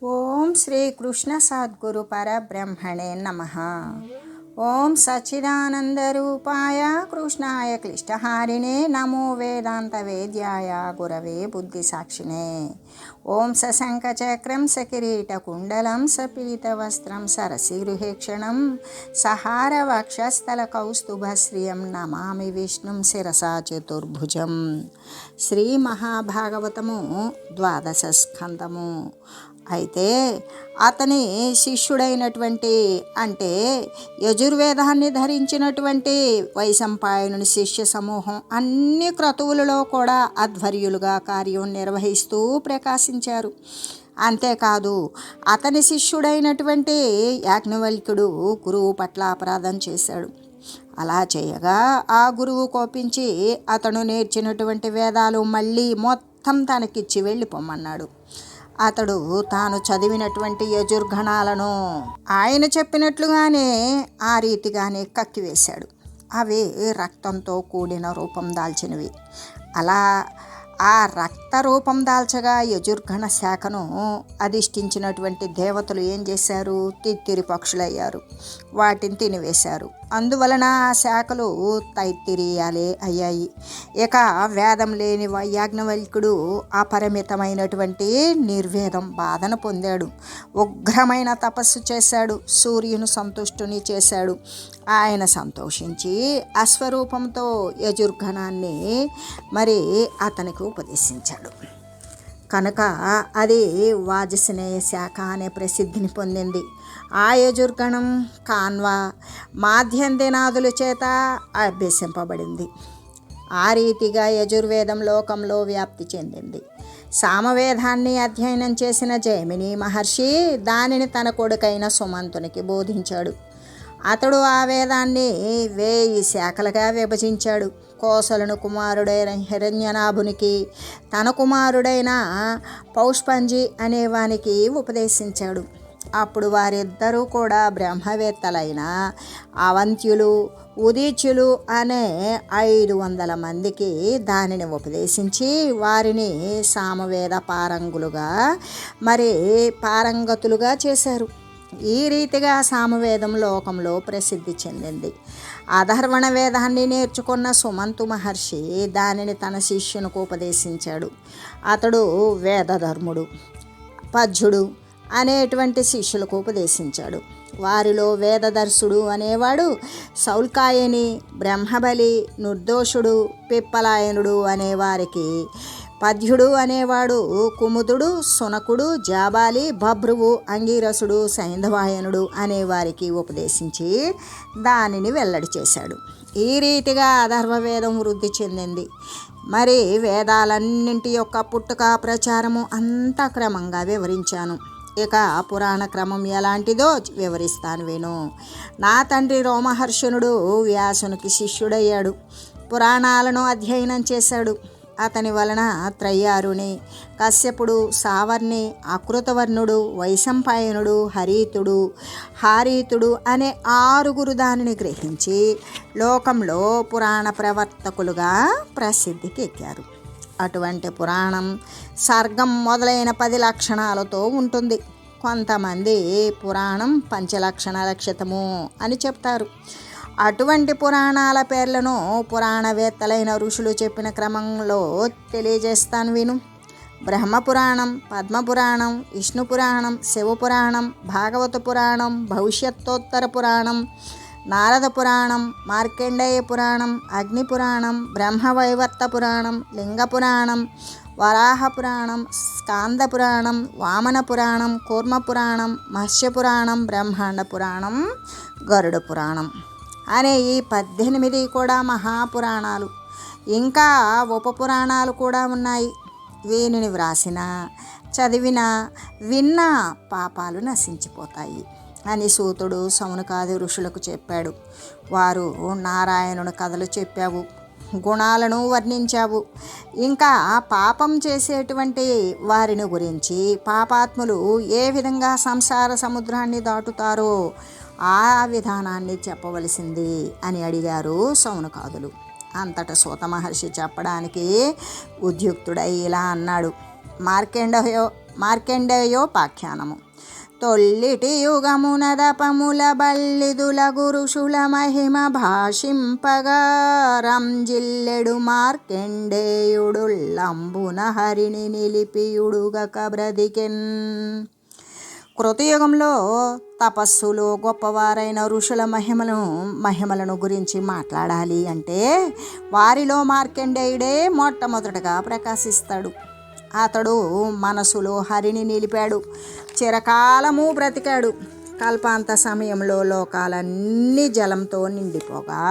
ఓం శ్రీ కృష్ణ సద్గురు పరబ్రహ్మణే నమః. ఓం సచ్చిదానంద రూపాయ కృష్ణాయ క్లిష్టహారిణే నమో వేదాంత వేద్యాయ గురవే బుద్ధి సాక్షిణే. ఓం సశంఖ చక్రం సకిరీట కుండలం సపీత వస్త్రం సరసిగృహేక్షణం సహార వక్షస్థల కౌస్తుభశ్రియం నమామి విష్ణుం శిరసా చతుర్భుజం. శ్రీ మహాభాగవతము 12వ స్కందము. అయితే అతని శిష్యుడైనటువంటి అంటే యజుర్వేదాన్ని ధరించినటువంటి వైశంపాయనుని శిష్య సమూహం అన్ని క్రతువులలో కూడా ఆధ్వర్యులుగా కార్యం నిర్వహిస్తూ ప్రకాశించారు. అంతేకాదు అతని శిష్యుడైనటువంటి యాజ్ఞవల్క్యుడు గురువు పట్ల అపరాధం చేశాడు. అలా చేయగా ఆ గురువు కోపించి అతను నేర్చినటువంటి వేదాలు మళ్ళీ మొత్తం తనకిచ్చి వెళ్ళిపోమన్నాడు. అతడు తాను చదివినటువంటి యజుర్గణాలను ఆయన చెప్పినట్లుగానే ఆ రీతిగానే కక్కివేశాడు. అవి రక్తంతో కూడిన రూపం దాల్చినవి. అలా ఆ రక్త రూపం దాల్చగా యజుర్గణ శాఖను అధిష్ఠించినటువంటి దేవతలు ఏం చేశారు? తిత్తిరి పక్షులయ్యారు. వాటిని తినివేశారు. అందువలన ఆ శాఖలు తైత్తిరీయాలే అయ్యాయి. ఇక వేదం లేని యాజ్ఞవల్క్యుడు అపరిమితమైనటువంటి నిర్వేదం బాధను పొందాడు. ఉగ్రమైన తపస్సు చేశాడు. సూర్యుని సంతుష్టుని చేశాడు. ఆయన సంతోషించి అశ్వరూపంతో యజుర్గణాన్ని మరి అతనికి ఉపదేశించాడు. కనుక అది వాజస్నేయ శాఖ అనే ప్రసిద్ధిని పొందింది. ఆ యజుర్గణం కాన్వా మాధ్యందినాదుల చేత అభ్యసింపబడింది. ఆ రీతిగా యజుర్వేదం లోకంలో వ్యాప్తి చెందింది. సామవేదాన్ని అధ్యయనం చేసిన జైమిని మహర్షి దానిని తన కొడుకైన సుమంతునికి బోధించాడు. అతడు ఆ వేదాన్ని 1000 శాఖలుగా విభజించాడు. కోసలను కుమారుడైన హిరణ్యనాభునికి తన కుమారుడైన పౌష్పంజి అనేవానికి ఉపదేశించాడు. అప్పుడు వారిద్దరూ కూడా బ్రహ్మవేత్తలైన అవంత్యులు ఉదీచ్యులు అనే 500 మందికి దానిని ఉపదేశించి వారిని సామవేద పారంగతులుగా చేశారు. ఈ రీతిగా సామవేదం లోకంలో ప్రసిద్ధి చెందింది. అధర్వణ వేదాన్ని నేర్చుకున్న సుమంతు మహర్షి దానిని తన శిష్యునికి ఉపదేశించాడు. అతడు వేదధర్ముడు, పద్యుడు అనేటువంటి శిష్యులకు ఉపదేశించాడు. వారిలో వేదదర్శుడు అనేవాడు సౌల్కాయని, బ్రహ్మబలి, నిర్దోషుడు, పిప్పలాయనుడు అనేవారికి, పద్యుడు అనేవాడు కుముదుడు, సునకుడు, జాబాలి, బభ్రువు, అంగీరసుడు, సైంధవాయనుడు అనేవారికి ఉపదేశించి దానిని వెల్లడి చేశాడు. ఈ రీతిగా అధర్వవేదం వృద్ధి చెందింది. మరి వేదాలన్నింటి యొక్క పుట్టుక ప్రచారము అంతా క్రమంగా వివరించాను. ఇక పురాణ క్రమం ఎలాంటిదో వివరిస్తాను విను. నా తండ్రి రోమహర్షణుడు వ్యాసునికి శిష్యుడయ్యాడు. పురాణాలను అధ్యయనం చేశాడు. అతని వలన త్రయ్యారుని, కశ్యపుడు, సావర్ణి, అకృతవర్ణుడు, వైశంపాయనుడు, హరీతుడు, హారీతుడు అనే 6 దానిని గ్రహించి లోకంలో పురాణ ప్రవర్తకులుగా ప్రసిద్ధికి ఎక్కారు. అటువంటి పురాణం సర్గం మొదలైన 10 లక్షణాలతో ఉంటుంది. కొంతమంది పురాణం పంచలక్షణ లక్షితము అని చెప్తారు. అటువంటి పురాణాల పేర్లను పురాణవేత్తలైన ఋషులు చెప్పిన క్రమంలో తెలియజేస్తాను విను. బ్రహ్మపురాణం, పద్మపురాణం, విష్ణుపురాణం, శివపురాణం, భాగవత పురాణం, భవిష్యత్తోత్తర పురాణం, నారద పురాణం, మార్కండేయ పురాణం, అగ్నిపురాణం, బ్రహ్మవైవర్త పురాణం, లింగ పురాణం, వరాహ పురాణం, స్కాంద పురాణం, వామన పురాణం, కూర్మ పురాణం, మత్స్య పురాణం, బ్రహ్మాండ పురాణం, గరుడ పురాణం అనే ఈ 18 కూడా మహాపురాణాలు. ఇంకా ఉపపురాణాలు కూడా ఉన్నాయి. వీనిని వ్రాసిన, చదివిన, విన్న పాపాలు నశించిపోతాయి అని సూతుడు సౌనకాది ఋషులకు చెప్పాడు. వారు నారాయణుని కథలు చెప్పావు, గుణాలను వర్ణించావు. ఇంకా పాపం చేసేటువంటి వారిని గురించి, పాపాత్ములు ఏ విధంగా సంసార సముద్రాన్ని దాటుతారో ఆ విధానాన్ని చెప్పవలసింది అని అడిగారు సౌనకాదులు. అంతటా సూత మహర్షి చెప్పడానికి ఉద్యుక్తుడై ఇలా అన్నాడు. మార్కండేయోపాఖ్యానము. తొల్లిటి యుగమునదపముల బల్లిదుల గురుషుల మహిమ భాషింపగా రంజిల్లెడు మార్కండేయుడుల్లంబున హరిని నిలిపియుడుగక బ్రతికెన్. కృతయుగంలో తపస్సులో గొప్పవారైన ఋషుల మహిమలను గురించి మాట్లాడాలి అంటే వారిలో మార్కండేయుడే మొట్టమొదటగా ప్రకాశిస్తాడు. అతడు మనసులో హరిని నిలిపాడు, చిరకాలము బ్రతికాడు. కల్పాంత సమయంలో లోకాలన్నీ జలంతో నిండిపోగా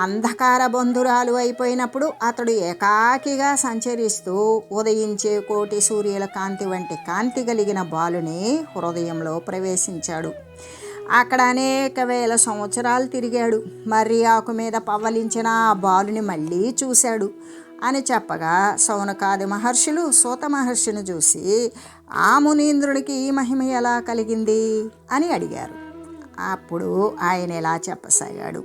అంధకార బంధురాలు అయిపోయినప్పుడు అతడు ఏకాకిగా సంచరిస్తూ ఉదయించే కోటి సూర్యుల కాంతి వంటి కాంతి కలిగిన బాలుని హృదయంలో ప్రవేశించాడు. అక్కడ అనేక వేల సంవత్సరాలు తిరిగాడు. మర్రి ఆకు మీద పవ్వలించిన ఆ బాలుని మళ్ళీ చూశాడు అని చెప్పగా శౌనకాది మహర్షులు సూత మహర్షిని చూసి ఆ మునీంద్రుడికి ఈ మహిమ ఎలా కలిగింది అని అడిగారు. అప్పుడు ఆయన ఇలా చెప్పసాగాడు.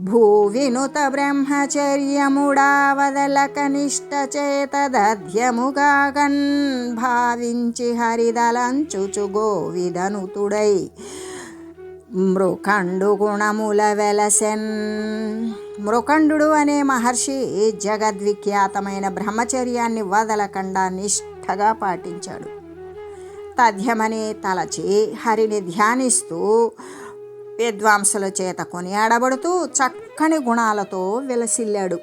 భూవినుత బ్రహ్మచర్యముడావదలక నిష్ట చేతదధ్యముగాగన్ భావించి హరిదలంచుచు గోవిదనుతుడై మృకండు గుణముల వెలసెన్. మృకండు అనే మహర్షి జగద్విఖ్యాతమైన బ్రహ్మచర్యాన్ని వదలకుండా నిష్ఠగా పాటించాడు. తథ్యమని తలచి హరిని ధ్యానిస్తూ విద్వాంసుల చేత కొనియాడబడుతూ చక్కని గుణాలతో విలసిల్లాడు.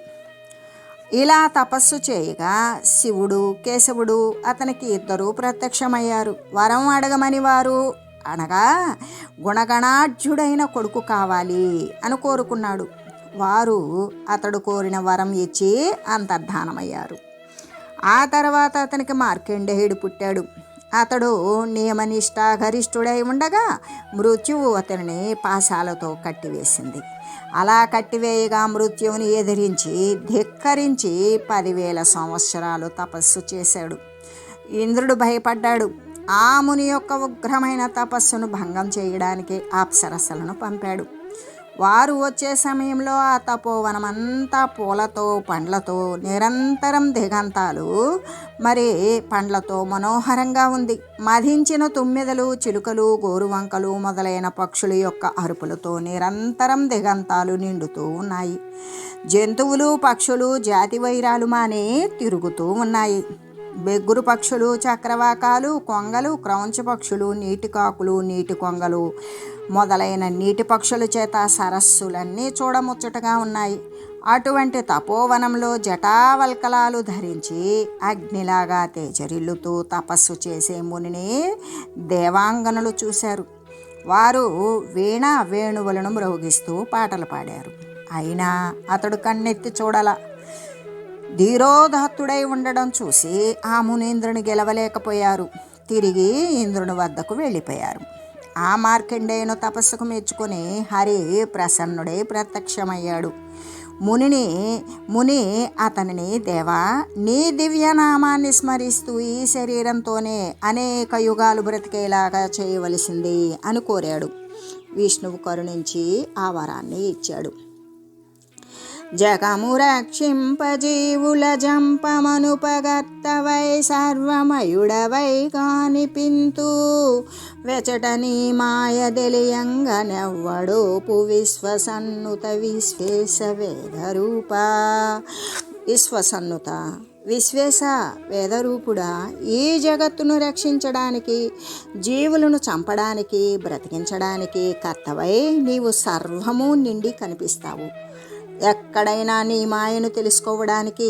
ఇలా తపస్సు చేయగా శివుడు కేశవుడు అతనికి ఇద్దరూ ప్రత్యక్షమయ్యారు. వరం అడగమని వారు అనగా గుణగణాఢ్యుడైన కొడుకు కావాలి అని కోరుకున్నాడు. వారు అతడు కోరిన వరం ఇచ్చి అంతర్ధానమయ్యారు. ఆ తర్వాత అతనికి మార్కండేయుడు పుట్టాడు. అతడు నియమనిష్టాగరిష్ఠుడై ఉండగా మృత్యువు అతనిని పాశాలతో కట్టివేసింది. అలా కట్టివేయగా మృత్యువుని ఎదిరించి ధిక్కరించి 10,000 సంవత్సరాలు తపస్సు చేశాడు. ఇంద్రుడు భయపడ్డాడు. ఆ ముని యొక్క ఉగ్రమైన తపస్సును భంగం చేయడానికి అప్సరసలను పంపాడు. వారు వచ్చే సమయంలో ఆ తపోవనమంతా పూలతో పండ్లతో నిరంతరం దిగంతాలు పండ్లతో మనోహరంగా ఉంది. మధించిన తుమ్మెదలు చిలుకలు గోరువంకలు మొదలైన పక్షుల యొక్క అరుపులతో నిరంతరం దిగంతాలు నిండుతూ ఉన్నాయి. జంతువులు పక్షులు జాతి వైరాలు మానే తిరుగుతూ ఉన్నాయి. బెగ్గురు పక్షులు చక్రవాకాలు కొంగలు క్రౌంచ పక్షులు నీటి కాకులు నీటి కొంగలు మొదలైన నీటి పక్షుల చేత సరస్సులన్నీ చూడముచ్చటగా ఉన్నాయి. అటువంటి తపోవనంలో జటావల్కలాలు ధరించి అగ్నిలాగా తేజరిల్లుతూ తపస్సు చేసే మునిని దేవాంగనులు చూశారు. వారు వీణ వేణువులను మ్రోగిస్తూ పాటలు పాడారు. అయినా అతడు కన్నెత్తి చూడల. ధీరోదాత్తుడై ఉండడం చూసి ఆ మునీంద్రుని గెలవలేకపోయారు. తిరిగి ఇంద్రుని వద్దకు వెళ్ళిపోయారు. ఆ మార్కండేయును తపస్సుకు మెచ్చుకొని హరి ప్రసన్నుడై ప్రత్యక్షమయ్యాడు. ముని అతనిని దేవా, నీ దివ్యనామాన్ని స్మరిస్తూ ఈ శరీరంతోనే అనేక యుగాలు బ్రతికేలాగా చేయవలసింది అని కోరాడు. విష్ణువు కరుణించి ఆ వరాన్ని ఇచ్చాడు. జగము రక్షింపజీవుల జంపమనుపగత్తవై సర్వమయుడవై కానిపింతు వెచటని మాయ తెలియంగనెవ్వడోపు విశ్వసన్నుత విశ్వేశ వేదరూప. విశ్వసన్నుత విశ్వేశ వేదరూపుడా, ఈ జగత్తును రక్షించడానికి జీవులను చంపడానికి బ్రతికించడానికి కర్తవై నీవు సర్వము నిండి కనిపిస్తావు. ఎక్కడైనా నీ మాయను తెలుసుకోవడానికి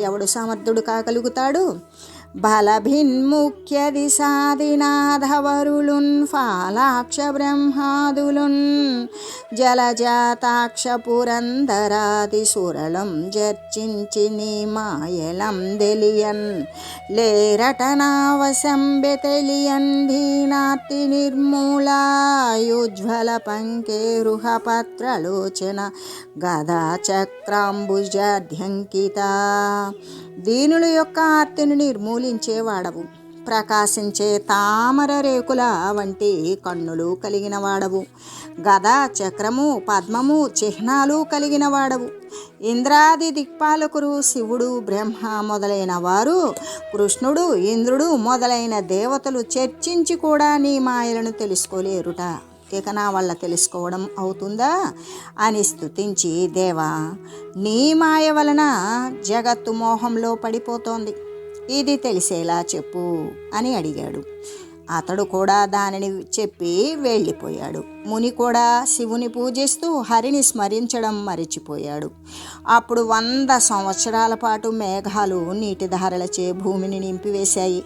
ఎవడు సమర్థుడు కాగలుగుతాడు? బలభిన్ముఖ్య దిశాదినాధవరులున్ ఫాలాక్ష బ్రహ్మాదులున్ జలజాతాక్ష పురంధరాది సురళం జర్చించి నీ మాయలం తెలియన్ లేరటనావశంబె తెలియన్ దీనార్తి నిర్మూలాయుజ్వల పంకేరుహ పత్రలోచన గదా చక్రాంబుజాఢ్యంకిత. దీనుల యొక్క ఆర్తిని నిర్మూలించేవాడవు, ప్రకాశించే తామర రేకుల వంటి కన్నులు కలిగిన వాడవు. గద, చక్రము, పద్మము చిహ్నాలు కలిగిన వాడవు. ఇంద్రాది దిక్పాలకులు శివుడు, బ్రహ్మ మొదలైన వారు, కృష్ణుడు, ఇంద్రుడు మొదలైన దేవతలు చర్చించి కూడా నీ మాయలను తెలుసుకోలేరుట. ఇక నా వల్ల తెలుసుకోవడం అవుతుందా అని స్తుతించి, దేవా, నీ మాయ వలన జగత్తు మోహంలో పడిపోతోంది, ఇది తెలిసేలా చెప్పు అని అడిగాడు. అతడు కూడా దానిని చెప్పి వెళ్ళిపోయాడు. ముని కూడా శివుని పూజిస్తూ హరిని స్మరించడం మరిచిపోయాడు. అప్పుడు 100 సంవత్సరాల పాటు మేఘాలు నీటిధారలచే భూమిని నింపివేశాయి.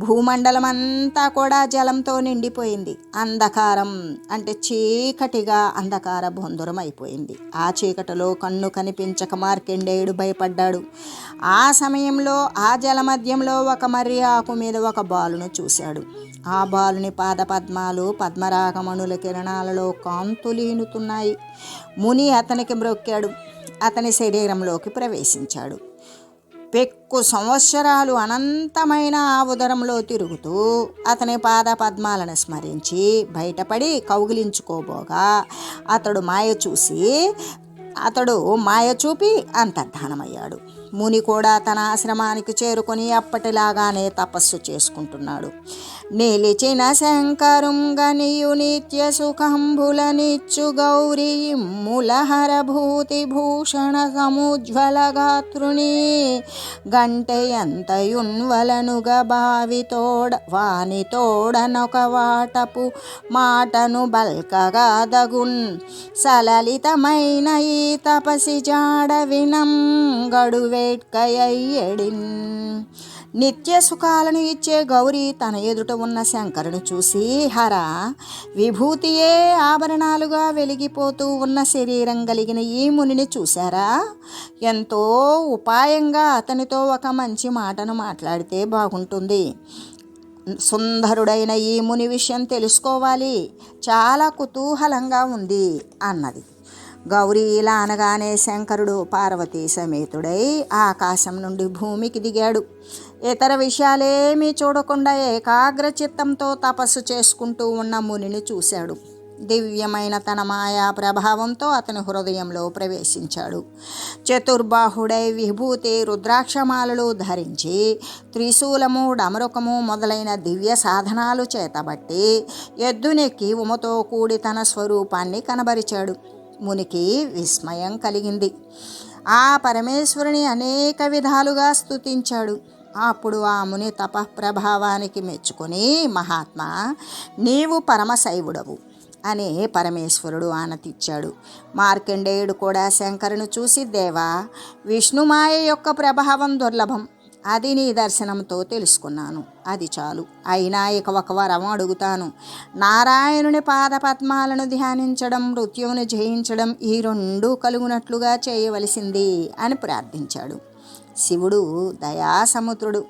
భూమండలం అంతా కూడా జలంతో నిండిపోయింది. అంధకారం అంటే చీకటిగా అంధకార బొందురం అయిపోయింది. ఆ చీకటిలో కన్ను కనిపించక మార్కండేయుడు భయపడ్డాడు. ఆ సమయంలో ఆ జలమధ్యంలో ఒక మర్రి ఆకు మీద ఒక బాలును చూశాడు. ఆ బాలుని పాదపద్మాలు పద్మరాగమణుల కిరణాలలో కాంతులీనుతున్నాయి. ముని అతనికి మ్రొక్కాడు. అతని శరీరంలోకి ప్రవేశించాడు. పెక్కు సంవత్సరాలు అనంతమైన ఆ ఉదరంలో తిరుగుతూ అతని పాద పద్మాలను స్మరించి బయటపడి కౌగిలించుకోబోగా అతడు మాయ చూపి అంతర్ధానమయ్యాడు. ముని కూడా తన ఆశ్రమానికి చేరుకొని అప్పటిలాగానే తపస్సు చేసుకుంటున్నాడు. నిలిచిన శంకరుంగనియు నిత్య సుఖంబులనిచ్చు గౌరీ మూలహరభూతి భూషణ సముజ్వల గాత్రుని గంటెయంతయున్వలనుగ వానితోడనొక వాటపు మాటను బల్కగా దగున్ సలలితమైన ఈ తపసి జాడ వినం గడువేట్కయ్యడిన్. నిత్య సుఖాలను ఇచ్చే గౌరీ తన ఎదుట ఉన్న శంకరుని చూసి, హర, విభూతియే ఆభరణాలుగా వెలిగిపోతూ ఉన్న శరీరం కలిగిన ఈ మునిని చూశారా? ఎంతో ఉపాయంగా అతనితో ఒక మంచి మాటను మాట్లాడితే బాగుంటుంది. సుందరుడైన ఈ ముని విషయం తెలుసుకోవాలి, చాలా కుతూహలంగా ఉంది అన్నది. గౌరీ ఇలా అనగానే శంకరుడు పార్వతీ సమేతుడై ఆకాశం నుండి భూమికి దిగాడు. ఇతర విషయాలేమీ చూడకుండా ఏకాగ్ర చిత్తంతో తపస్సు చేసుకుంటూ ఉన్న మునిని చూశాడు. దివ్యమైన తన మాయా ప్రభావంతో అతని హృదయంలో ప్రవేశించాడు. చతుర్బాహుడై విభూతి రుద్రాక్షమాలలు ధరించి త్రిశూలము, డమరుకము మొదలైన దివ్య సాధనాలు చేతబట్టి ఎద్దునెక్కి ఉమతో కూడి తన స్వరూపాన్ని కనబరిచాడు. మునికి విస్మయం కలిగింది. ఆ పరమేశ్వరుని అనేక విధాలుగా స్తుతించాడు. అప్పుడు ఆ ముని తపఃప్రభావానికి మెచ్చుకొని, మహాత్మా, నీవు పరమశైవుడవు అని పరమేశ్వరుడు ఆనతిచ్చాడు. మార్కండేయుడు కూడా శంకరుని చూసి, దేవా, విష్ణుమాయ యొక్క ప్రభావం దుర్లభం, అది నీ దర్శనంతో తెలుసుకున్నాను, అది చాలు. అయినా ఇక ఒక వరం అడుగుతాను. నారాయణుని పాదపద్మాలను ధ్యానించడం, మృత్యువును జయించడం ఈ 2 కలుగునట్లుగా చేయవలసింది అని ప్రార్థించాడు. శివుడు దయాసముద్రుడు.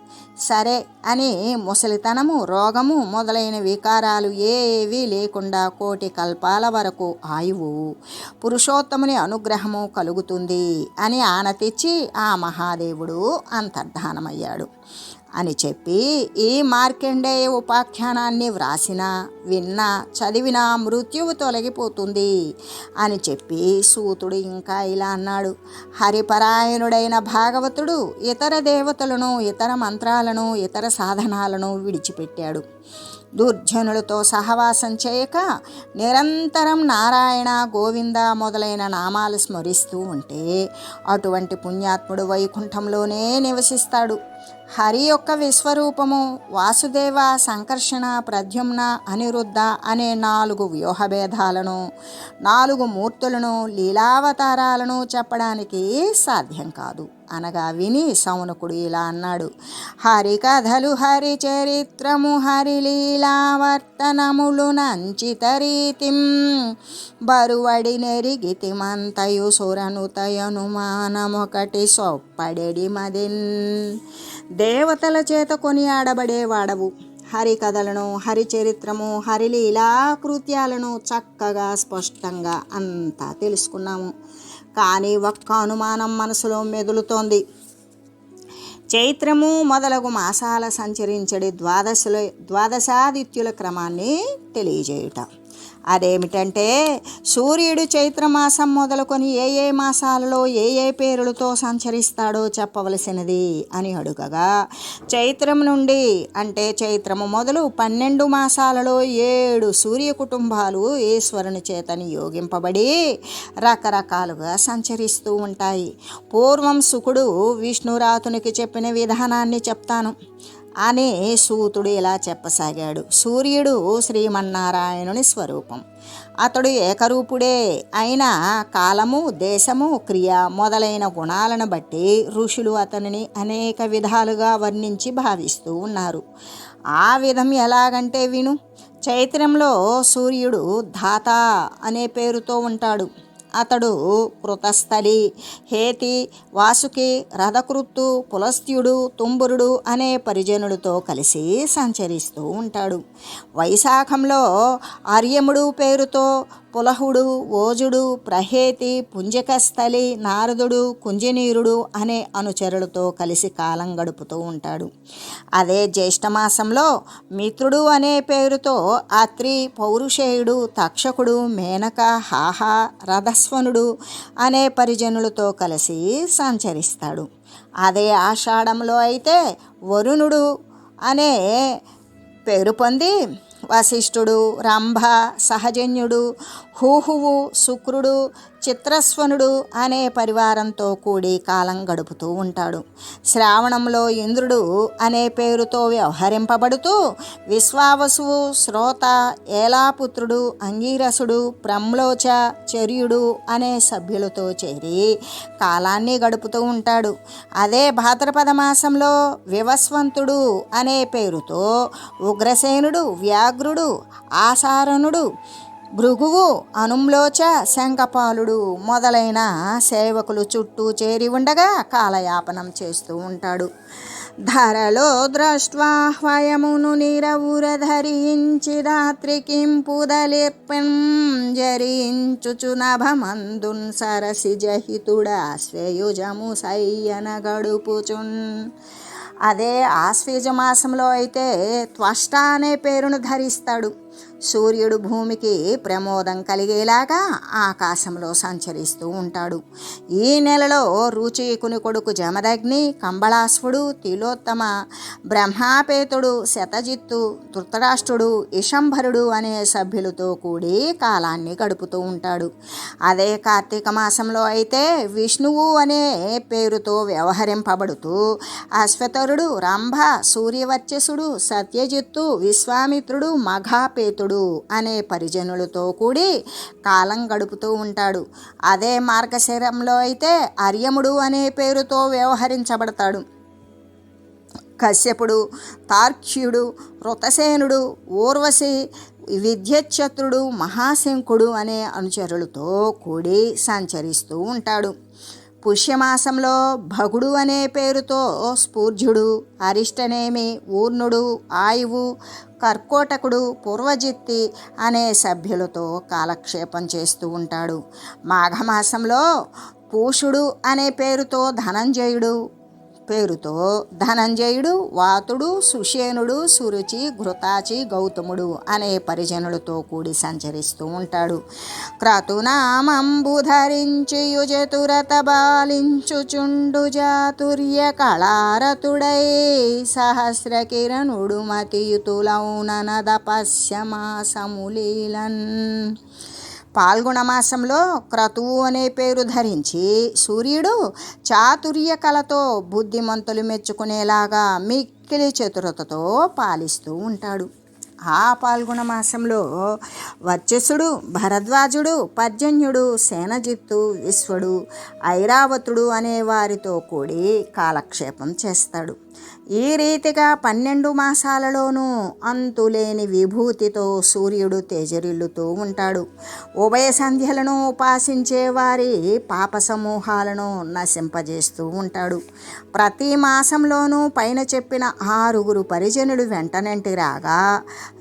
సరే అని ముసలితనము, రోగము మొదలైన వికారాలు ఏవీ లేకుండా 1,000,000 కల్పాల వరకు ఆయువు, పురుషోత్తముని అనుగ్రహము కలుగుతుంది అని ఆనతిచ్చి ఆ మహాదేవుడు అంతర్ధానమయ్యాడు అని చెప్పి, ఈ మార్కండేయ ఉపాఖ్యానాన్ని వ్రాసినా, విన్నా, చదివినా మృత్యువు తొలగిపోతుంది అని చెప్పి సూతుడు ఇంకా ఇలా అన్నాడు. హరిపరాయణుడైన భాగవతుడు ఇతర దేవతలను, ఇతర మంత్రాలను, ఇతర సాధనాలను విడిచిపెట్టాడు. దుర్జనులతో సహవాసం చేయక నిరంతరం నారాయణ, గోవింద మొదలైన నామాలు స్మరిస్తూ ఉంటే అటువంటి పుణ్యాత్ముడు వైకుంఠంలోనే నివసిస్తాడు. హరి యొక్క విశ్వరూపము వాసుదేవ, సంకర్షణ, ప్రద్యుమ్న, అనిరుద్ధ అనే 4 వ్యూహభేదాలను, 4 మూర్తులను, లీలావతారాలను చెప్పడానికి సాధ్యం కాదు అనగా విని సౌనకుడు ఇలా అన్నాడు. హరి కథలు, హరి చరిత్రము, హరి లీలావర్తనములు నంచితరీతిం బరువడి నెరిగితి మంతయు సురనుతయనుమానమొకటి సొప్పడెడి మదిన్. దేవతల చేత కొనియాడబడేవాడవు. హరి కథలను, హరి చరిత్రము, హరిలీలా కృత్యాలను చక్కగా స్పష్టంగా అంతా తెలుసుకున్నాము. కానీ ఒక్క అనుమానం మనసులో మెదులుతోంది. చైత్రము మొదలగు మాసాల సంచరించడి ద్వాదశాదిత్యుల క్రమాన్ని తెలియజేయుట. అదేమిటంటే సూర్యుడు చైత్రమాసం మొదలుకొని ఏ ఏ మాసాలలో ఏ ఏ పేరులతో సంచరిస్తాడో చెప్పవలసినది అని అడుగగా, చైత్రం నుండి అంటే చైత్రము మొదలు 12 మాసాలలో 7 సూర్య కుటుంబాలు ఈశ్వరుని చేత నియోగింపబడి రకరకాలుగా సంచరిస్తూ ఉంటాయి. పూర్వం శుకుడు విష్ణురాతునికి చెప్పిన విధానాన్ని చెప్తాను అని సూతుడు ఇలా చెప్పసాగాడు. సూర్యుడు శ్రీమన్నారాయణుని స్వరూపం. అతడు ఏకరూపుడే అయినా కాలము, దేశము, క్రియ మొదలైన గుణాలను బట్టి ఋషులు అతనిని అనేక విధాలుగా వర్ణించి భావిస్తూ ఉన్నారు. ఆ విధం ఎలాగంటే విను. చైత్రంలో సూర్యుడు ధాత అనే పేరుతో ఉంటాడు. అతడు కృతస్థలి, హేతి, వాసుకి, రథకృత్తు, పులస్త్యుడు, తుంబురుడు అనే పరిజనులతో కలిసి సంచరిస్తూ ఉంటాడు. వైశాఖంలో ఆర్యముడు పేరుతో పులహుడు, ఓజుడు, ప్రహేతి, పుంజకస్థలి, నారదుడు, కుంజనీరుడు అనే అనుచరులతో కలిసి కాలం గడుపుతూ ఉంటాడు. అదే జ్యేష్ఠమాసంలో మిత్రుడు అనే పేరుతో అత్రి, పౌరుషేయుడు, తక్షకుడు, మేనక, హాహ, రథస్వనుడు అనే పరిజనులతో కలిసి సంచరిస్తాడు. అదే ఆషాఢంలో అయితే వరుణుడు అనే పేరు పొంది వశిష్ఠుడు, రంభ, సహజన్యుడు, హూహువు, శుక్రుడు, చిత్రస్వనుడు అనే పరివారంతో కూడి కాలం గడుపుతూ ఉంటాడు. శ్రావణంలో ఇంద్రుడు అనే పేరుతో వ్యవహరింపబడుతూ విశ్వావసువు, శ్రోత, ఏలాపుత్రుడు, అంగీరసుడు, ప్రమ్లోచ, చర్యుడు అనే సభ్యులతో చేరి కాలాన్ని గడుపుతూ ఉంటాడు. అదే భాద్రపద మాసంలో వివస్వంతుడు అనే పేరుతో ఉగ్రసేనుడు, వ్యాఘ్రుడు, ఆసారణుడు, భృగువు, అనుమ్లోచ, శంఖపాలుడు మొదలైన సేవకులు చుట్టూ చేరి ఉండగా కాలయాపనం చేస్తూ ఉంటాడు. ధరలో దృష్ట్వా హయమును నిరవుర ధరించి రాత్రికింపుదలిర్పం జరించుచు నభమందున్ సరసిజహితుడా స్వయుజము సయ్యన గడుపుచున్. అదే ఆశ్వేజ మాసంలో అయితే త్వష్ట అనే పేరును ధరిస్తాడు. సూర్యుడు భూమికి ప్రమోదం కలిగేలాగా ఆకాశంలో సంచరిస్తూ ఉంటాడు. ఈ నెలలో రుచీకుని కొడుకు జమదగ్ని, కంబళాశ్వుడు, తిలోత్తమ, బ్రహ్మాపేతుడు, శతజిత్తు, ధృతరాష్ట్రుడు, ఇషంభరుడు అనే సభ్యులతో కూడి కాలాన్ని గడుపుతూ ఉంటాడు. అదే కార్తీక మాసంలో అయితే విష్ణువు అనే పేరుతో వ్యవహరింపబడుతూ అశ్వతరుడు, రంభ, సూర్యవర్చసుడు, సత్యజిత్తు, విశ్వామిత్రుడు, మఘాపేతుడు అనే పరిజనులతో కూడి కాలం గడుపుతూ ఉంటాడు. అదే మార్గశిరంలో అయితే అర్యముడు అనే పేరుతో వ్యవహరించబడతాడు. కశ్యపుడు, తార్క్ష్యుడు, ఋతసేనుడు, ఊర్వశి, విద్యచ్చత్రుడు, మహాశంకుడు అనే అనుచరులతో కూడి సంచరిస్తూ ఉంటాడు. పుష్యమాసంలో భగుడు అనే పేరుతో స్ఫూర్జుడు, అరిష్టనేమి, ఊర్ణుడు, ఆయువు, కర్కోటకుడు, పూర్వజిత్తి అనే సభ్యులతో కాలక్షేపం చేస్తూ ఉంటాడు. మాఘమాసంలో పూషుడు అనే పేరుతో ధనంజయుడు, వాతుడు, సుషేనుడు, సురుచి, ఘృతాచి, గౌతముడు అనే పరిజనులతో కూడి సంచరిస్తూ ఉంటాడు. క్రతునామంబు ధరించి యుజతురత బాలించుచుండు జాతుర్య కళారతుడై సహస్ర కిరణుడు మతియుతులౌననద పశ్యమాసములీలన్. పాల్గొన మాసంలో క్రతువు అనే పేరు ధరించి సూర్యుడు చాతుర్య కళతో బుద్ధిమంతులు మెచ్చుకునేలాగా మిక్కిలి చతురతతో పాలిస్తూ ఉంటాడు. ఆ పాల్గొన మాసంలో వర్చసుడు, భరద్వాజుడు, పర్జన్యుడు, సేనజిత్తు, విశ్వడు, ఐరావతుడు అనే వారితో కూడి కాలక్షేపం చేస్తాడు. ఈ రీతిగా 12 మాసాలలోనూ అంతులేని విభూతితో సూర్యుడు తేజరిల్లుతూ ఉంటాడు. ఉభయ సంధ్యలను ఉపాసించే వారి పాప సమూహాలను నశింపజేస్తూ ఉంటాడు. ప్రతి మాసంలోనూ పైన చెప్పిన 6 పరిజనులు వెంటనంటి రాగా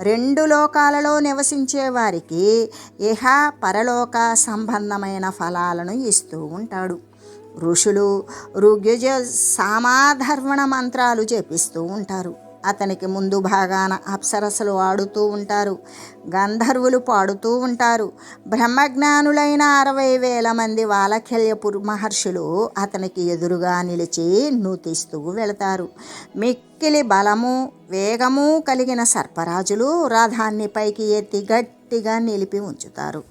2 లోకాలలో నివసించే వారికి ఇహ పరలోక సంబంధమైన ఫలాలను ఇస్తూ ఉంటాడు. ఋషులు ఋగ్యజ సామాధర్వణ మంత్రాలు జపిస్తూ ఉంటారు. అతనికి ముందు భాగాన అప్సరసలు ఆడుతూ ఉంటారు, గంధర్వులు పాడుతూ ఉంటారు. బ్రహ్మజ్ఞానులైన 60,000 మంది వాలఖ్యల్యపు మహర్షులు అతనికి ఎదురుగా నిలిచి నూతిస్తూ వెళతారు. మిక్కిలి బలము వేగము కలిగిన సర్పరాజులు రథాన్ని పైకి ఎత్తి గట్టిగా నిలిపి ఉంచుతారు.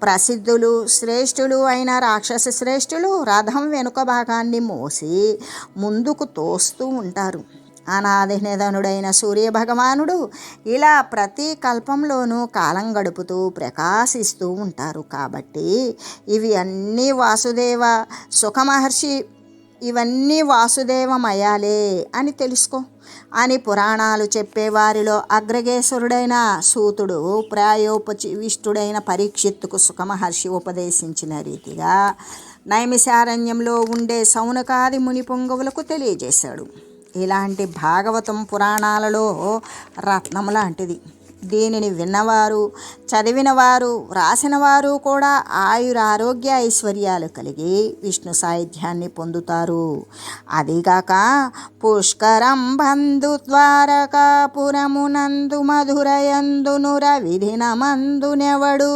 ప్రసిద్ధులు శ్రేష్ఠులు అయిన రాక్షస శ్రేష్ఠులు రథం వెనుక భాగాన్ని మోసి ముందుకు తోస్తూ ఉంటారు. అనాది నిధనుడైన సూర్యభగవానుడు ఇలా ప్రతి కల్పంలోనూ కాలం గడుపుతూ ప్రకాశిస్తూ ఉంటారు. కాబట్టి ఇవన్నీ వాసుదేవమయాలే అని తెలుసుకో అని పురాణాలు చెప్పేవారిలో అగ్రగేశ్వరుడైన సూతుడు ప్రాయోపవిష్టుడైన పరీక్షిత్తుకు సుఖమహర్షి ఉపదేశించిన రీతిగా నైమిషారణ్యంలో ఉండే సౌనకాది ముని పొంగవులకు తెలియజేశాడు. ఇలాంటి భాగవతం పురాణాలలో రత్నం లాంటిది. దీనిని విన్నవారు, చదివినవారు, వ్రాసినవారు కూడా ఆయురారోగ్య ఐశ్వర్యాలు కలిగి విష్ణు సాయుధ్యాన్ని పొందుతారు. అదిగాక పుష్కరం బంధు ద్వారకాపురమునందు మధురయందునుర విధినమందునెవడు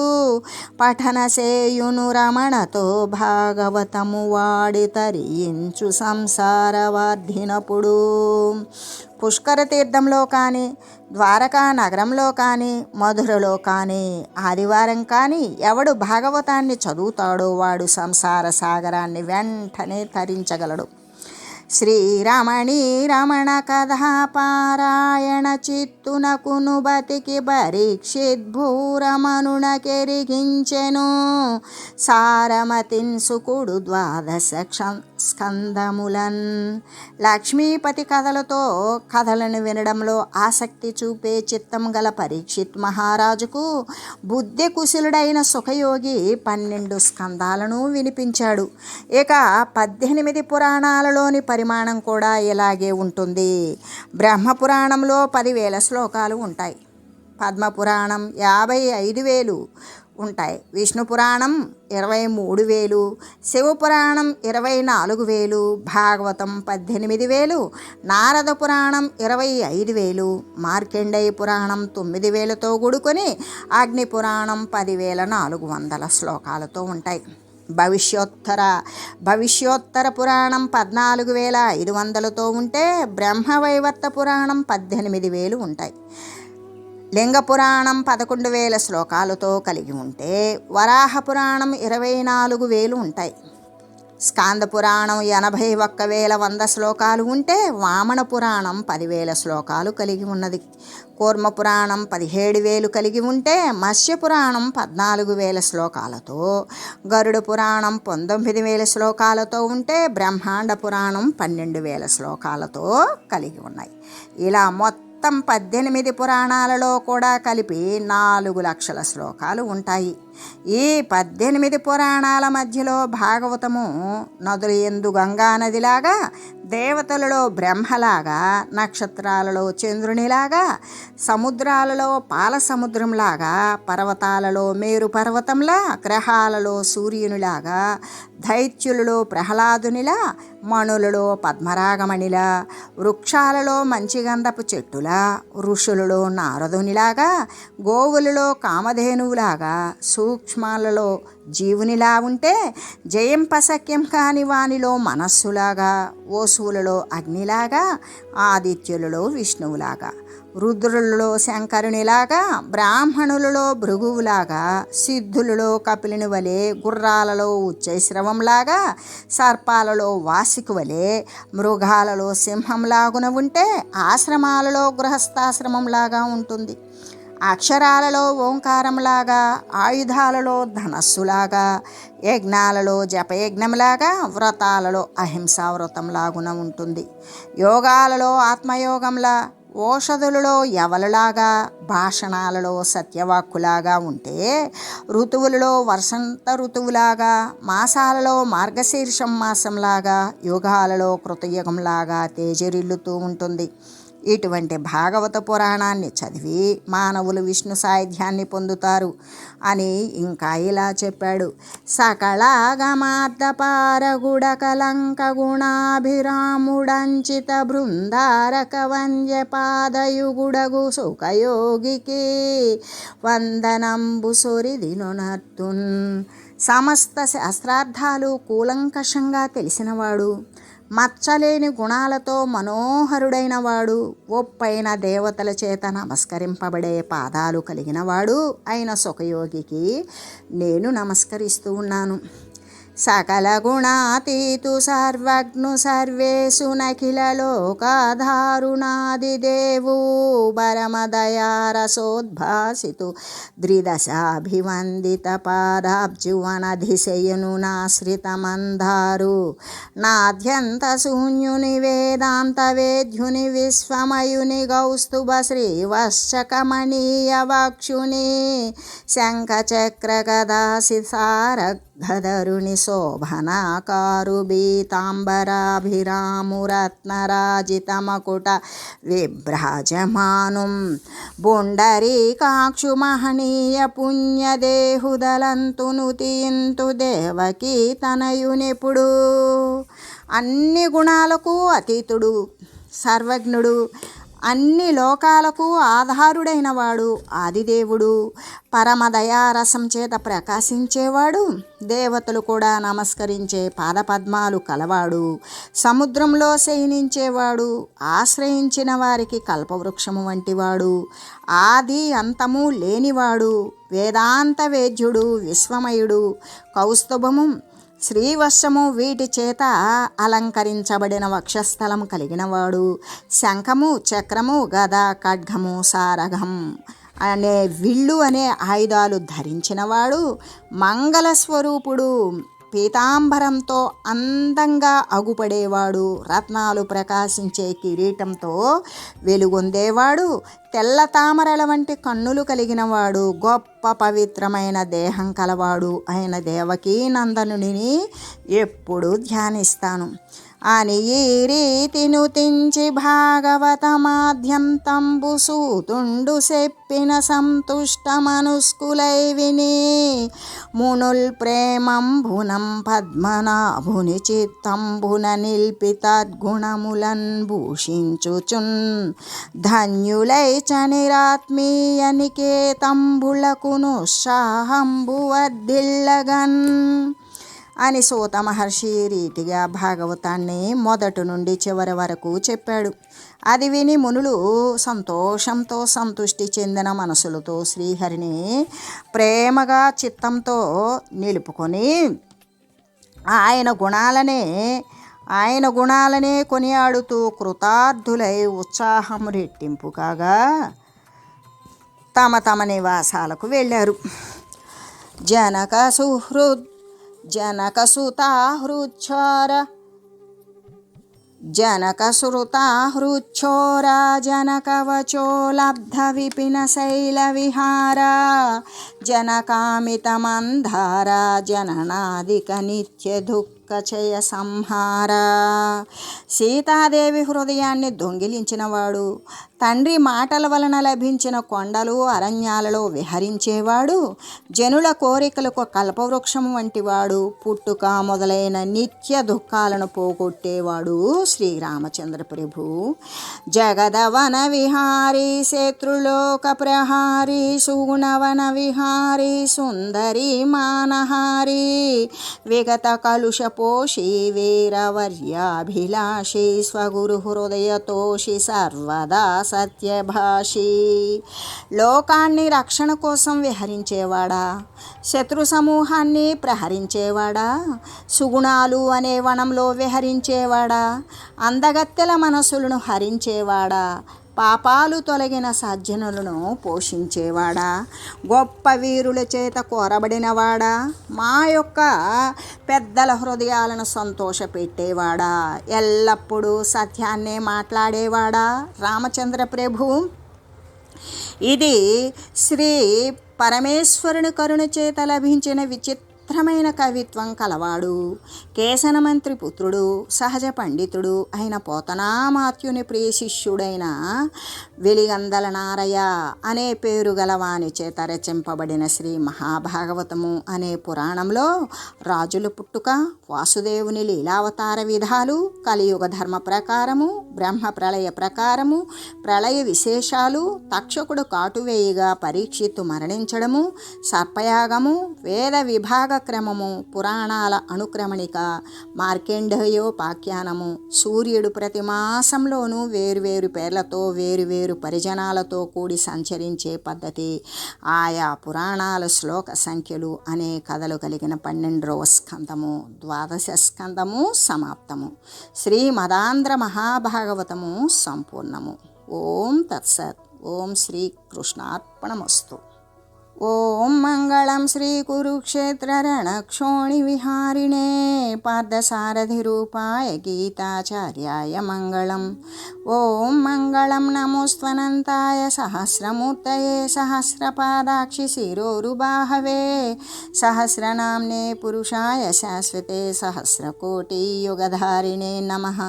పఠన సేయును రమణతో భాగవతము వాడి తరించు సంసారవార్ధినప్పుడు. పుష్కర తీర్థంలో కానీ, ద్వారకా నగరంలో కానీ, మధురలో కానీ, ఆదివారం కానీ ఎవడు భాగవతాన్ని చదువుతాడో వాడు సంసార సాగరాన్ని వెంటనే తరించగలడు. శ్రీరమణీ రమణ కథా పారాయణ చిత్తునకును బతికి పరీక్షిద్భూరమనునకెరిగించెను సారమతిన్ సుకుడు 12 స్కందములన్. లక్ష్మీపతి కథలను వినడంలో ఆసక్తి చూపే చిత్తం గల పరీక్షిత్ మహారాజుకు బుద్ధి కుశలుడైన సుఖయోగి 12 స్కందాలను వినిపించాడు. ఇక 18 పురాణాలలోని పరిమాణం కూడా ఇలాగే ఉంటుంది. బ్రహ్మపురాణంలో 10,000 శ్లోకాలు ఉంటాయి. పద్మపురాణం 55,000 ఉంటాయి. విష్ణు పురాణం 23,000, శివపురాణం 24,000, భాగవతం 18,000, నారద పురాణం 25,000, మార్కండేయ పురాణం 9,000తో కూడుకొని అగ్ని పురాణం 10,400 శ్లోకాలతో ఉంటాయి. భవిష్యోత్తర పురాణం 14,500తో ఉంటే బ్రహ్మవైవర్త పురాణం 18,000 ఉంటాయి. లింగ పురాణం 11,000 శ్లోకాలతో కలిగి ఉంటే వరాహ పురాణం 24,000 ఉంటాయి. స్కాంద పురాణం 81,100 శ్లోకాలు ఉంటే వామన పురాణం 10,000 శ్లోకాలు కలిగి ఉన్నది. కూర్మ పురాణం 17,000 కలిగి ఉంటే మత్స్య పురాణం 14,000 శ్లోకాలతో, గరుడ పురాణం 19,000 శ్లోకాలతో ఉంటే బ్రహ్మాండ పురాణం 12,000 శ్లోకాలతో కలిగి ఉన్నాయి. ఇలా మొత్తం 18 పురాణాలలో కూడా కలిపి 4 లక్షల శ్లోకాలు ఉంటాయి. ఈ 18 పురాణాల మధ్యలో భాగవతము నదుల యందు గంగా నదిలాగా, దేవతలలో బ్రహ్మలాగా, నక్షత్రాలలో చంద్రునిలాగా, సముద్రాలలో పాల సముద్రంలాగా, పర్వతాలలో మేరు పర్వతంలా, గ్రహాలలో సూర్యునిలాగా, దైత్యులలో ప్రహ్లాదునిలా, మణులలో పద్మరాగమణిలా, వృక్షాలలో మంచిగంధపు చెట్టులా, ఋషులలో నారదునిలాగా, గోవులలో కామధేనువులాగా, సూక్ష్మాలలో జీవునిలా ఉంటే జయంపశక్యం కాని వానిలో మనస్సులాగా, ఓసువులలో అగ్నిలాగా, ఆదిత్యులలో విష్ణువులాగా, రుద్రులలో శంకరునిలాగా, బ్రాహ్మణులలో భృగువులాగా, సిద్ధులలో కపిలుని వలె, గుర్రాలలో ఉచ్చైశ్రవంలాగా, సర్పాలలో వాసికు వలె, మృగాలలో సింహంలాగున ఉంటే ఆశ్రమాలలో గృహస్థాశ్రమంలాగా ఉంటుంది. అక్షరాలలో ఓంకారంలాగా, ఆయుధాలలో ధనస్సులాగా, యజ్ఞాలలో జపయజ్ఞంలాగా, వ్రతాలలో అహింసా వ్రతంలాగున ఉంటుంది. యోగాలలో ఆత్మయోగంలా, ఓషధులలో యవలులాగా, భాషణాలలో సత్యవాక్కులాగా ఉంటే, ఋతువులలో వసంత ఋతువులాగా, మాసాలలో మార్గశీర్షం మాసంలాగా, యుగాలలో కృతయుగంలాగా తేజరిల్లుతూ ఉంటుంది. ఇటువంటి భాగవత పురాణాన్ని చదివి మానవులు విష్ణు సాయుధ్యాన్ని పొందుతారు అని ఇంకా ఇలా చెప్పాడు. సకలాగమార్దపారగుడ కలంక గుణాభిరాముడంచిత బృందారక వంద్య పాదయుగుడగు సుఖయోగికి వందనంబు సొరిదినొనర్తున్. సమస్త శాస్త్రార్థాలు కూలంకషంగా తెలిసినవాడు, మచ్చలేని గుణాలతో మనోహరుడైన వాడు, ఒప్పైన దేవతల చేత నమస్కరింపబడే పాదాలు కలిగినవాడు అయిన సుఖయోగికి నేను నమస్కరిస్తూ ఉన్నాను. సకల గుణాతీతు సర్వజ్ఞు సర్వేషు నఖిల లోకాధారుణాదిదేవు పరమదయారసోద్భాసితు ద్రిదశాభివందిత పాదాబ్జువనధిశయను నాశ్రితమందారు నాద్యంత శూన్యుని వేదాంత వేద్యుని విశ్వమయుని గౌస్తుభ శ్రీవశ్చకమణీయ వక్షుని శంఖచక్ర గదాసి సారగధరుని శోభనాకారు బీతాంబరాభిరాము రత్నరాజితమకుట విభ్రాజమానుం బుండరీకాక్షు మహనీయ పుణ్యదేహుదలంతును తీయింతు దేవకీ తనయునిపుడు. అన్ని గుణాలకు అతీతుడు, సర్వజ్ఞుడు, అన్ని లోకాలకు ఆధారుడైన వాడు, ఆదిదేవుడు, పరమదయారసం చేత ప్రకాశించేవాడు, దేవతలు కూడా నమస్కరించే పాదపద్మాలు కలవాడు, సముద్రంలో శయనించేవాడు, ఆశ్రయించిన వారికి కల్పవృక్షము వంటివాడు, ఆది అంతము లేనివాడు, వేదాంత వేద్యుడు, విశ్వమయుడు, కౌస్తుభము శ్రీవత్సము వీటి చేత అలంకరించబడిన వక్షస్థలం కలిగినవాడు, శంఖము చక్రము గద ఖడ్గము సారగం అనే విల్లు అనే ఆయుధాలు ధరించినవాడు, మంగళస్వరూపుడు, పీతాంబరంతో అందంగా అగుపడేవాడు, రత్నాలు ప్రకాశించే కిరీటంతో వెలుగొందేవాడు, తెల్ల తామరల వంటి కన్నులు కలిగినవాడు, గొప్ప పవిత్రమైన దేహం కలవాడు అయిన దేవకీ నందనుని ఎప్పుడు ధ్యానిస్తాను అని ఈ రీతి నుతించి భాగవతమాద్యంతంబు సూతుండు చెప్పిన సంతుష్టమనుస్కులై విని మునుల్ ప్రేమంబునం పద్మనాభుని చిత్తంబున నిల్పి తద్గుణములన్ భూషించుచున్ ధన్యులై చనిరాత్మీయ నికేతంబులకును ఉత్సాహంబు వర్ధిల్లగన్ అని సూత మహర్షి రీతిగా భాగవతాన్ని మొదటి నుండి చివరి వరకు చెప్పాడు. అది విని మునులు సంతోషంతో సంతృష్టి చెందిన మనసులతో శ్రీహరిని ప్రేమగా చిత్తంతో నిలుపుకొని ఆయన గుణాలనే కొనియాడుతూ కృతార్థులై ఉత్సాహం రెట్టింపు కాగా తమ తమ నివాసాలకు వెళ్ళారు. జనకశ్రుతాహృచ్ఛోరా జనకవచో లబ్ధ విపిన శైల విహారా జనకామితమంధారా జననాదిక నిత్య దుఃఖచయ సంహారా. సీతాదేవి హృదయాన్ని దొంగిలించినవాడు, తండ్రి మాటల వలన లభించిన కొండలు అరణ్యాలలో విహరించేవాడు, జనుల కోరికలకు కల్పవృక్షము వంటివాడు, పుట్టుక మొదలైన నిత్య దుఃఖాలను పోగొట్టేవాడు శ్రీరామచంద్ర ప్రభు. జగదవన విహారీ శత్రులోక ప్రహారీ సుగుణవన విహారీ సుందరీ మానహారీ విగత కలుష పోషీ వీరవర్యాభిలాషీ స్వగురు హృదయతోషి సర్వదా సత్యభాషి. లోకాన్ని రక్షణ కోసం విహరించేవాడా, శత్రు సమూహాన్ని ప్రహరించేవాడా, సుగుణాలు అనే వనంలో విహరించేవాడా, అందగత్తెల మనసులను హరించేవాడా, పాపాలు తొలగిన సజ్జనులను పోషించేవాడా, గొప్ప వీరుల చేత కోరబడినవాడా, మా యొక్క పెద్దల హృదయాలను సంతోషపెట్టేవాడా, ఎల్లప్పుడూ సత్యాన్నే మాట్లాడేవాడా రామచంద్ర ప్రభు. ఇది శ్రీ పరమేశ్వరుని కరుణ చేత లభించిన ఆర్ద్రమైన కవిత్వం కలవాడు. కేసనమంత్రి పుత్రుడు, సహజ పండితుడు అయిన పోతనామాత్యుని ప్రియ శిష్యుడైన వెలిగందల నారయ్య అనే పేరు గలవాని చేత రచింపబడిన శ్రీ మహాభాగవతము అనే పురాణంలో రాజుల పుట్టుక, వాసుదేవుని లీలావతార విధాలు, కలియుగ ధర్మ ప్రకారము, బ్రహ్మ ప్రళయ ప్రకారము, ప్రళయ విశేషాలు, తక్షకుడు కాటువేయిగా పరీక్షిత్తు మరణించడము, సర్పయాగము, వేద విభాగ క్రమము, పురాణాల అనుక్రమణిక, మార్కండేయోపాఖ్యానము, సూర్యుడు ప్రతి మాసంలోనూ వేరువేరు పేర్లతో వేరువేరు పరిజనాలతో కూడి సంచరించే పద్ధతి, ఆయా పురాణాల శ్లోక సంఖ్యలు అనే కథలు కలిగిన 12వ స్కందము, 12వ స్కందము సమాప్తము. శ్రీమదాంధ్ర మహాభాగవతము సంపూర్ణము. ఓం తత్సత్. ఓం శ్రీ కృష్ణార్పణమస్తు. ఓం మంగళం శ్రీ కురుక్షేత్ర రణక్షోణి విహారిణే పార్థసారథిరూపాయ గీతాచార్యాయ మంగళం. ఓం మంగళం నమోస్త్వనంతాయ సహస్రమూర్తయే సహస్రపాదాక్షి శిరోరుబాహవే సహస్రనామ్నే పురుషాయ శాశ్వతే సహస్రకోటియుగధారిణే నమః.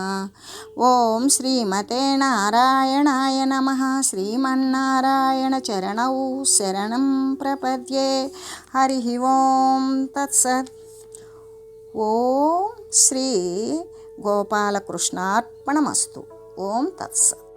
ఓం శ్రీమతే నారాయణాయ నమః. శ్రీమన్నారాయణ చరణౌ శరణం ప్రపద్యే. హరి ఓం తత్సత్. ఓం శ్రీ గోపాలకృష్ణార్పణమస్తు. ఓం తత్సత్.